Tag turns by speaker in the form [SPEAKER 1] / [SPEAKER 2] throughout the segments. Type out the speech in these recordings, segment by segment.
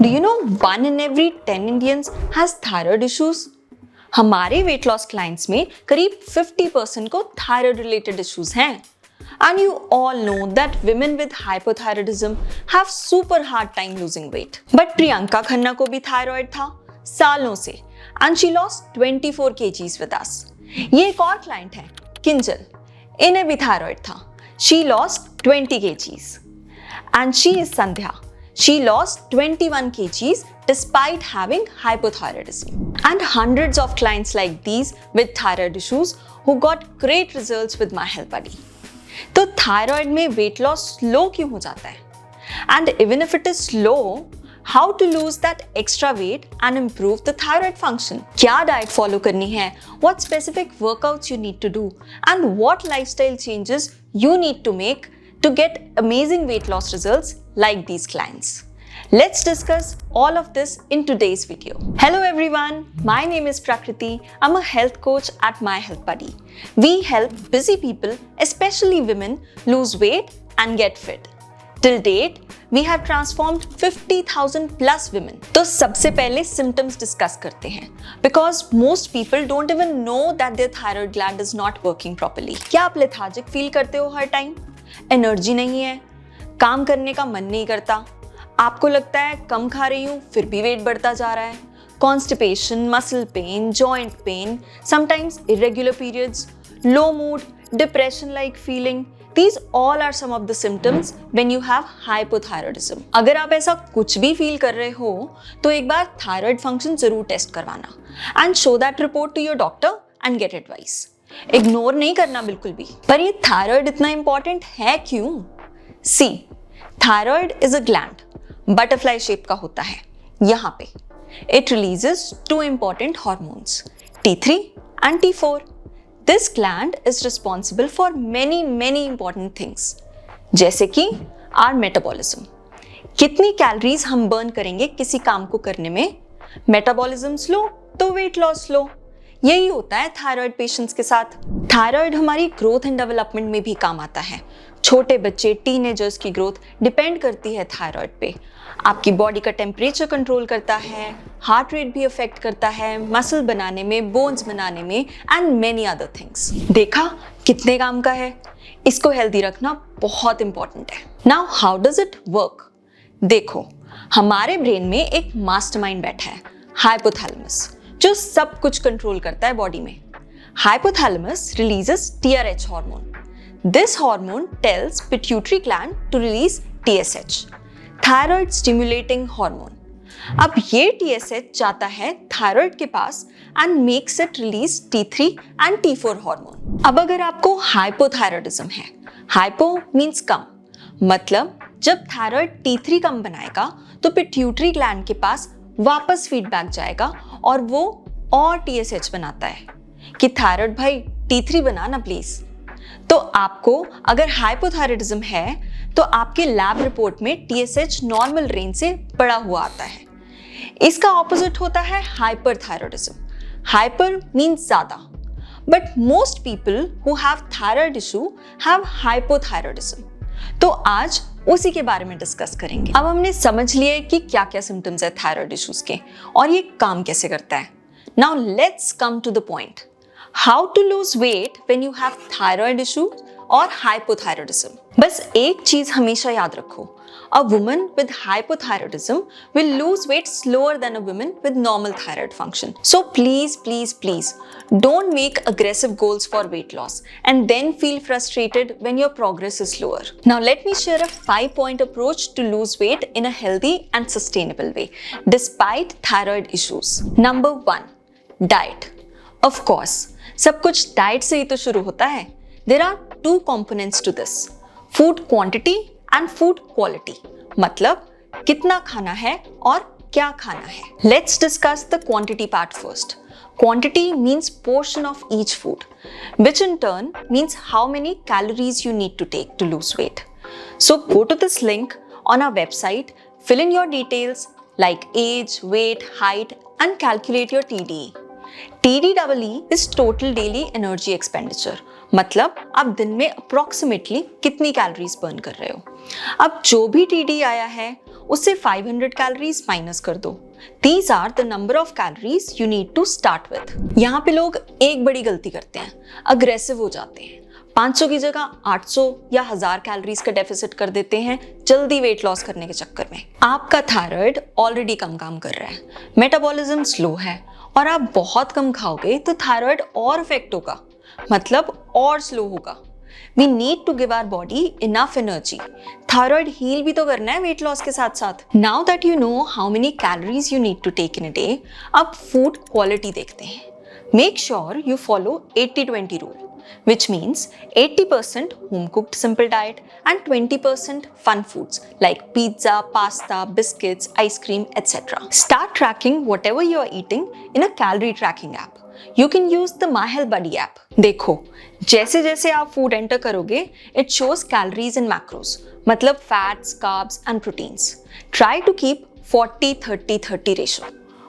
[SPEAKER 1] Do you know 1 in every 10 Indians has thyroid issues? हमारे weight loss clients में करीब 50% को thyroid related issues हैं. And you all know that women with hypothyroidism have super hard time losing weight. But Priyanka Khanna को भी thyroid था सालों से and she lost 24 kgs with us. ये एक और client है किंजल, इन्हें भी thyroid था. She lost 20 kgs. And she is Sandhya. She lost 21 kgs despite having hypothyroidism. And hundreds of clients like these with thyroid issues who got great results with My Health Buddy. तो thyroid में weight loss slow क्यों हो जाता है? And even if it is slow, how to lose that extra weight and improve the thyroid function? क्या diet follow करनी है? What specific workouts you need to do? And what lifestyle changes you need to make to get amazing weight loss results like these clients. Let's discuss all of this in today's video. Hello everyone, my name is Prakriti. I'm a health coach at My Health Buddy. We help busy people, especially women, lose weight and get fit. Till date, we have transformed 50,000 plus women. तो सबसे पहले symptoms discuss करते हैं because most people don't even know that their thyroid gland is not working properly. क्या आप lethargic feel करते हो हर time? Energy नहीं है, काम करने का मन नहीं करता, आपको लगता है कम खा रही हूँ फिर भी वेट बढ़ता जा रहा है, constipation, muscle pain, joint pain, sometimes irregular periods, low mood, depression like feeling, these all are some of the symptoms when you have hypothyroidism. अगर आप ऐसा कुछ भी फील कर रहे हो तो एक बार थायराइड फंक्शन जरूर टेस्ट करवाना and show that report to your doctor and get advice. Ignore नहीं करना बिल्कुल भी. पर ये थायराइड इतना इंपॉर्टेंट है क्यों? See, thyroid is a gland, butterfly shape का होता है यहाँ पे. It releases two important hormones T3 and T4. This gland is responsible for many important things जैसे कि आवर मेटाबॉलिज्म. कितनी कैलोरीज हम बर्न करेंगे किसी काम को करने में. मेटाबॉलिज्म स्लो तो वेट लॉस स्लो. यही होता है थायराइड पेशेंट्स के साथ. थायराइड हमारी ग्रोथ एंड डेवलपमेंट में भी काम आता है. छोटे बच्चे, टीनेजर्स की ग्रोथ डिपेंड करती है थायराइड पे. आपकी बॉडी का टेम्परेचर कंट्रोल करता है, हार्ट रेट भी अफेक्ट करता है, मसल बनाने में, बोन्स बनाने में एंड मेनी अदर थिंग्स. देखा कितने काम का है. इसको हेल्दी रखना बहुत इंपॉर्टेंट है. Now how does it work? देखो, हमारे ब्रेन में एक मास्टरमाइंड बैठा है, हाइपोथैलेमस, जो सब कुछ कंट्रोल करता है बॉडी में. Hypothalamus releases TRH hormone. This hormone tells pituitary gland to release TSH, thyroid stimulating hormone. अब ये TSH जाता है थायराइड के पास and makes it release T3 and T4 hormone. अब अगर आपको हाइपोथायराइडिज्म है, हाइपो मींस कम, मतलब जब थायराइड T3 कम बनाएगा तो पिट्यूटरी ग्लैंड के पास वापस फीडबैक जाएगा और वो और TSH बनाता है कि थायराइड भाई T3 बना ना प्लीज. तो आपको अगर हाइपोथायराइडिज्म है तो आपके लैब रिपोर्ट में TSH नॉर्मल रेंज से बढ़ा हुआ आता है. इसका ऑपोजिट होता है हाइपरथायराइडिज्म. हाइपर मींस ज्यादा, but most people who have thyroid issue have hypothyroidism. तो आज उसी के बारे में डिस्कस करेंगे. अब हमने समझ लिया कि क्या क्या सिम्टम्स है थायराइड इश्यूज के और ये काम कैसे करता है. Now let's come to the point. How to lose weight when you have thyroid issue और हाइपोथायराइडिज्म. बस एक चीज हमेशा याद रखो, a woman with hypothyroidism will lose weight slower than a woman with normal thyroid function. So please don't make aggressive goals for weight loss and then feel frustrated when your progress is slower. Now let me share a 5-point approach to lose weight in a healthy and sustainable way despite thyroid issues. Number 1, diet. Of course, सब कुछ diet से ही तो शुरू होता है. There are 2 components to this, food quantity and food quality. मतलब कितना खाना है और क्या खाना है. Let's discuss the quantity part first. Quantity means portion of each food, which in turn means how many calories you need to take to lose weight. So go to this link on our website, fill in your details like age, weight, height and calculate your TDE. TDEE is total daily energy expenditure. मतलब आप दिन में approximately कितनी calories burn कर रहे हो. अब जो भी TDE आया है उससे 500 कैलोरीज माइनस कर दो। These are the number of calories you need to start with। यहाँ पे लोग एक बड़ी गलती करते हैं, अग्रेसिव हो जाते हैं, 500 की जगह 800 या 1000 कैलोरीज का डेफिसिट कर देते हैं जल्दी वेट लॉस करने के चक्कर में। आपका थायराइड ऑलरेडी कम काम कर रहा है, मेटाबॉलिज्म स्लो है, और आप बहुत कम खाओगे तो थायराइड और इफेक्ट होगा, मतलब और स्लो होगा। We need to give our body enough energy। Thyroid heal भी तो करना है वेट लॉस के साथ साथ। Now that you know how many calories you need to take in a day, अब फूड क्वालिटी देखते हैं। Make sure you follow 80-20 rule, which means 80% home cooked simple diet and 20% fun foods like pizza, pasta, biscuits, ice cream, etc. Start tracking whatever you are eating in a calorie tracking app। You can use the My Health Buddy app। देखो, जैसे जैसे आप food enter करोगे, it shows calories and macros, मतलब fats, carbs and proteins। Try to keep 40-30-30 ratio।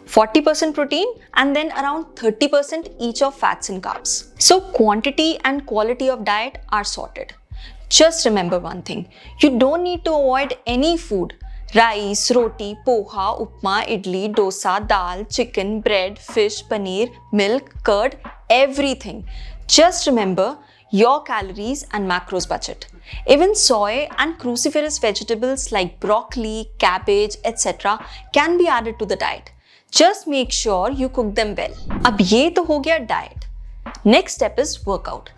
[SPEAKER 1] 40% protein and then around 30% each of fats and carbs। So quantity and quality of diet are sorted। Just remember one thing, you don't need to avoid any food। Rice, roti, poha, upma, idli, dosa, dal, chicken, bread, fish, paneer, milk, curd, everything। Just remember your calories and macros budget। Even soy and cruciferous vegetables like broccoli, cabbage, etc. can be added to the diet। Just make sure you cook them well। अब ये तो हो गया diet. Next step is workout.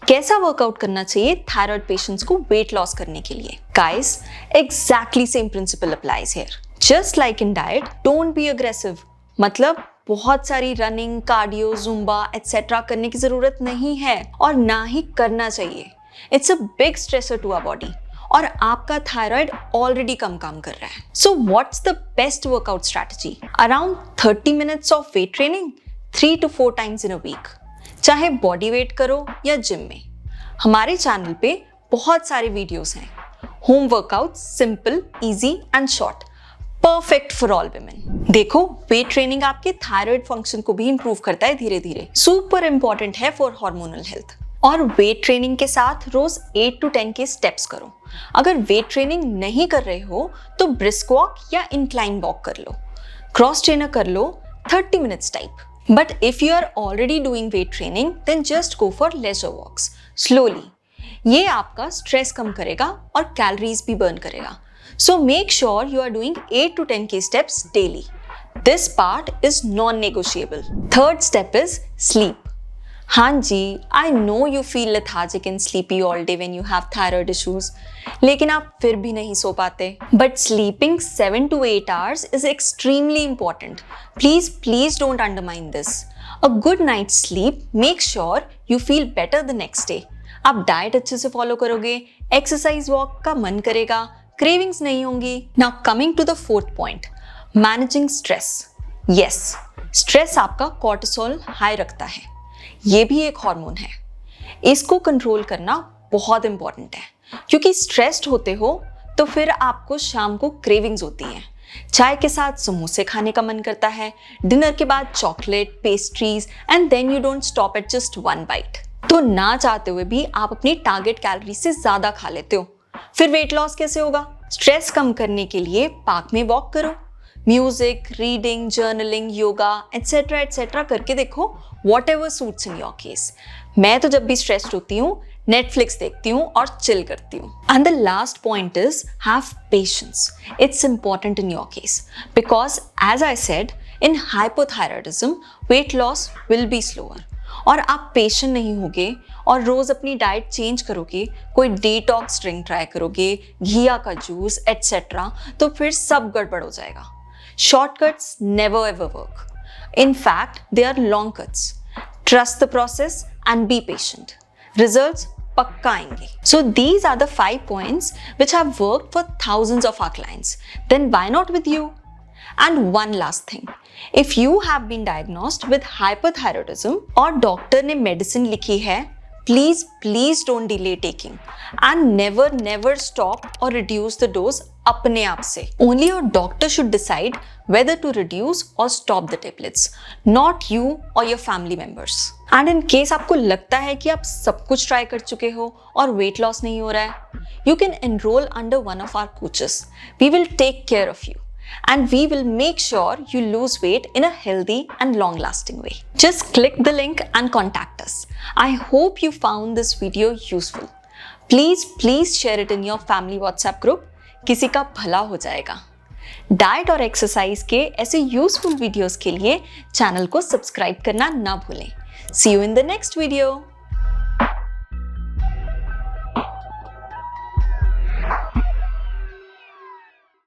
[SPEAKER 1] कैसा workout करना चाहिए thyroid patients को weight loss करने के लिए? Guys, exactly same principle applies here. Just like in diet, don't be aggressive. मतलब बहुत सारी रनिंग, कार्डियो, जुम्बा एटसेट्रा करने की जरूरत नहीं है और ना ही करना चाहिए। It's a big stressor to our body और आपका थायराइड ऑलरेडी कम काम कर रहा है। So what's the best workout strategy? Around 30 minutes of weight training 3 to 4 times in a week, चाहे बॉडी वेट करो या जिम में। हमारे चैनल पे बहुत सारे वीडियोस हैं। Home workout, simple, easy and short, perfect for all women. देखो, वेट ट्रेनिंग आपके थायराइड फंक्शन को भी इंप्रूव करता है धीरे धीरे। सुपर इंपॉर्टेंट है फॉर हार्मोनल हेल्थ। और वेट ट्रेनिंग के साथ रोज 8 to 10 के स्टेप्स करो। अगर वेट ट्रेनिंग नहीं कर रहे हो तो ब्रिस्क वॉक या इंक्लाइन वॉक कर लो, क्रॉस ट्रेनर कर लो 30 minutes type. But if you are already doing weight training, then just go for leisure walks slowly। ये आपका स्ट्रेस कम करेगा और कैलोरीज भी बर्न करेगा। So make sure you are doing 8 to 10 k steps daily। This part is non-negotiable। Third step is sleep। हाँ जी, I know you feel lethargic and sleepy all day when you have thyroid issues, लेकिन आप फिर भी नहीं सो पाते। But sleeping 7 to 8 hours is extremely important। Please don't undermine this। A good night's sleep makes sure you feel better the next day। आप diet अच्छे से follow करोगे, एक्सरसाइज वॉक का मन करेगा, क्रेविंग्स नहीं होंगी। Now coming to the fourth point, managing stress। Yes, stress आपका कॉर्टिसोल हाई रखता है। ये भी एक हार्मोन है। इसको कंट्रोल करना बहुत इंपॉर्टेंट है, क्योंकि स्ट्रेस्ड होते हो तो फिर आपको शाम को क्रेविंग्स होती हैं। चाय के साथ समोसे खाने का मन करता है, डिनर के बाद chocolate, pastries, and then you don't stop at just one bite. तो ना चाहते हुए भी आप अपनी टारगेट कैलोरी से ज्यादा खा लेते हो। फिर वेट लॉस कैसे होगा? स्ट्रेस कम करने के लिए पार्क में वॉक करो, music, reading, journaling, yoga etcetera etcetera करके देखो, whatever suits in your case। मैं तो जब भी स्ट्रेस्ड होती हूँ नेटफ्लिक्स देखती हूँ और चिल करती हूँ। And the last point is have patience। It's important in your case because as I said, in hypothyroidism weight loss will be slower। और आप पेशेंट नहीं होगे और रोज अपनी डाइट चेंज करोगे, कोई डिटॉक्स ड्रिंक ट्राई करोगे, घिया का जूस एटसेट्रा, तो फिर सब गड़बड़ हो जाएगा। Shortcuts never ever work. In fact, they are long cuts। Trust the process and be patient। Results पक्का आएंगे। So these are the 5 points which have worked for thousands of our clients। Then why not with you? And one last thing, if you have been diagnosed with hyperthyroidism और doctor ने medicine लिखी है, please don't delay taking and never stop or reduce the dose अपने आप से। Only your doctor should decide whether to reduce or stop the tablets, not you or your family members. And in case आपको लगता है कि आप सब कुछ ट्राई कर चुके हो और वेट लॉस नहीं हो रहा है, you can enroll under one of our coaches. We will take care of you. And we will make sure you lose weight in a healthy and long-lasting way. Just click the link and contact us. I hope you found this video useful. Please share it in your family WhatsApp group. किसी का भला हो जाएगा। Diet और exercise के ऐसे useful videos के लिए चैनल को सब्सक्राइब करना ना भूलें। See you in the next video.